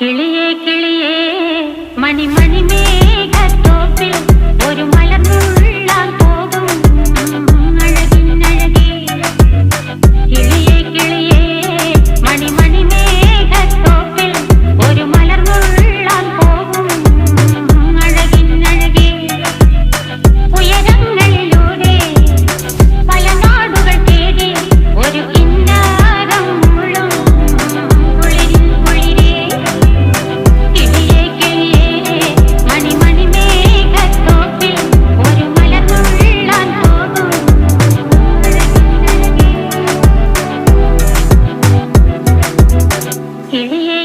കിളിയേ കിളിയേ മണിമണി മേഘത്തോപ്പിൽ ഒരു മലർന്നുള്ളാൻ പോകും അഴകിനഴകേ. കിളിയേ കിളിയേ മണിമണി മേഘത്തോപ്പിൽ ഒരു മലർന്നുള്ളാൻ പോകും അഴകിനഴകേ. ഉയരങ്ങളിലൂടെ പല നാടുകൾ തേടി ഒരു കിന്നാരം മുള്ളും കുളിരിൻ കുളിരേ. കിളിയേ കിളിയേ മണിമണി മേഘത്തോപ്പിൽ ഒരു മലർന്നുള്ളാൻ പോകും അഴകിനഴകേ. കിളിയേ